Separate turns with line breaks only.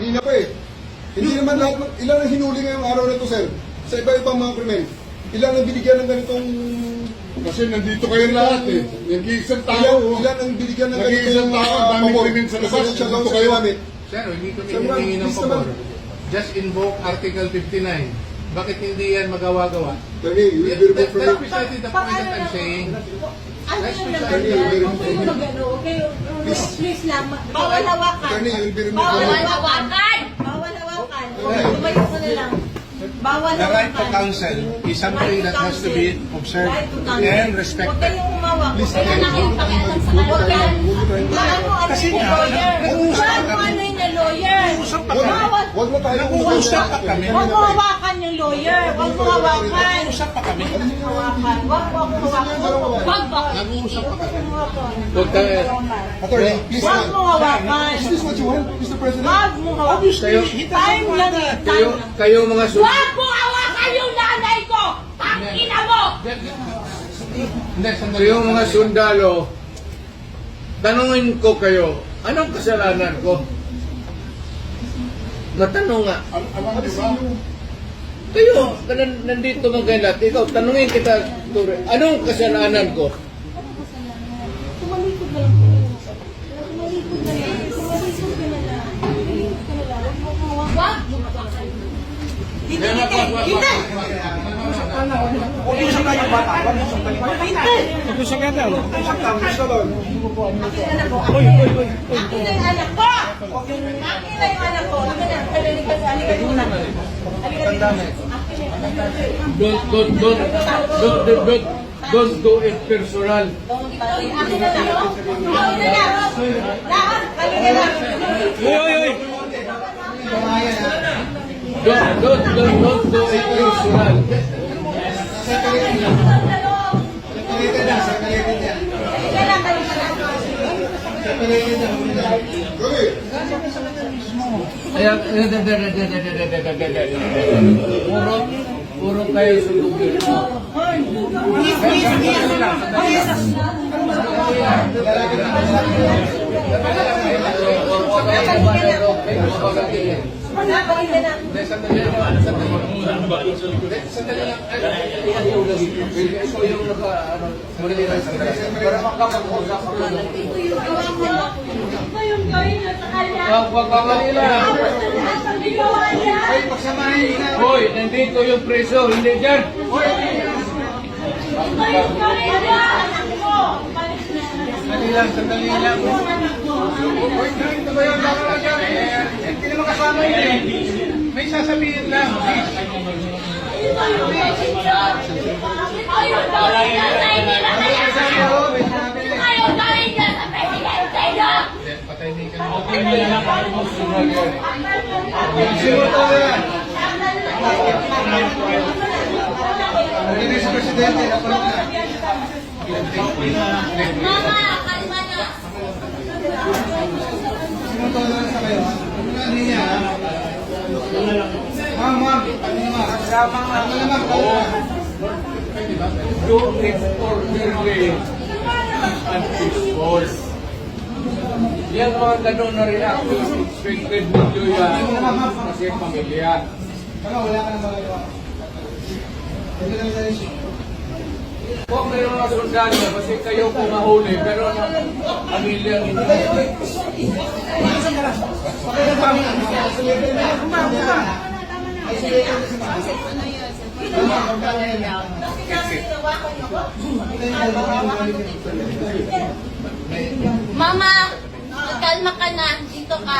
kanina pa eh. Hindi naman lahat, ilan ang hinuli ngayong araw na ito, sir? Sa iba-ibang mga krimen. Ilan ang binigyan ng ganitong...
Kasi nandito kayo lahat eh. Nag-iisang tao.
Ilan ang binigyan ng
Nag-iisang tao, daming krimen sa labas. Nandito kayo.
Sir, hindi ko hinihingi ng pabor. Just invoke Article 59. Bakit hindi yan magawa-gawa?
Attorney, you will be removed from
That's
your...
precisely the point that I'm saying.
Ano yung naman yan? Huwag kayong mag-ano, okay? Please lang. Bawal hawakan.
Attorney, you will be removed from
Bawal
your...
hawakan! Bawal hawakan. Tumayo ka na lang. Bawal
The right to
hawakan.
counsel is something that has to be observed and
Huwag
respected.
kayong umawak.
Please,
Huwag kayong nakipakialam sa
Huwag
lawyer.
kayo- Kasi
Ano
nga,
lawyer? Ano yung lawyer?
Nag-uusap pa kami.
Bawal.
Huwag na tayo
Nag-uusap pa kami.
Huwag mo hawakan yung lawyer. Huwag mo hawakan.
Nag-uusap pa kami.
Hawakan. Huwag mo hawakan. Huwag mo.
Nag-uusap pa kami.
Huwag tayo.
Attorney, please.
Huwag mo hawakan.
Is this what you want, Mr. President?
Huwag mo hawakan.
Obviously,
Time lang eh. Time lang.
Kayo mga
Huwag mo hawakan yung nanay ko! Tangina mo!
Hindi, kayo mga sundalo, tanungin ko kayo, anong kasalanan ko? Matanong nga.
Alam di ba?
Kayo, nandito mga kayo lahat, ikaw, tanungin kita, Ture, anong kasalanan ko?
Tumalikod na lang po. Tumalikod na lang. Tumalikod ka na lang. Tumalikod ka na lang. Huwag mo hawakan. Huwag mo hawakan. Hindi!
Mag-uusap tayo yung bata. Mag-uusap tayo yung bata. Mag-uusap ka daw. Mag-uusap ka. Mag-uusap ka.
Akin na anak ko. Akin na yung anak ko! Akin na yung anak ko. Akin na. Halika muna. Halika dito. Akin na yung anak ko.
Don't do it personal.
Akin na lang. Akin na lang. Lahat. Halika lang.
Don't do it personal.
Halika lang. Halika lang.
Kaya, puro kayo sundugin.
Halika na.
Sandali lang. Ikaw yung para makapag-usap ako.
Ngayong gawin na sa kanya.
Wag ka Manila.
Ang ginawa niya.
Hoy, nandito yung preso, hindi dyan.
Ngayong gawin niya. Anak mo.
Sandali lang. Ito ba yung baka lang dyan? Hindi naman kasama yun eh. May sasabihin lang.
Ngayong gawin niya sa inila kaya. Ngayong gawin niya sa presidente niya.
Patay ni ka.
Sino to yan? Hindi si Presidente.
Mama, kalma na.
Sino to yan sa kayo? Ano niya? Ma'am.
Do it orderly and peaceful. Yan mga ganun na reaction, expected ninyo yan kasi pamilya.
Wala ka na magagawa. Hindi na sa issue.
Huwag may mga sundalo kasi kayo pumahuli pero pamilya ninyo.
Mama, kalma ka na. Dito ka.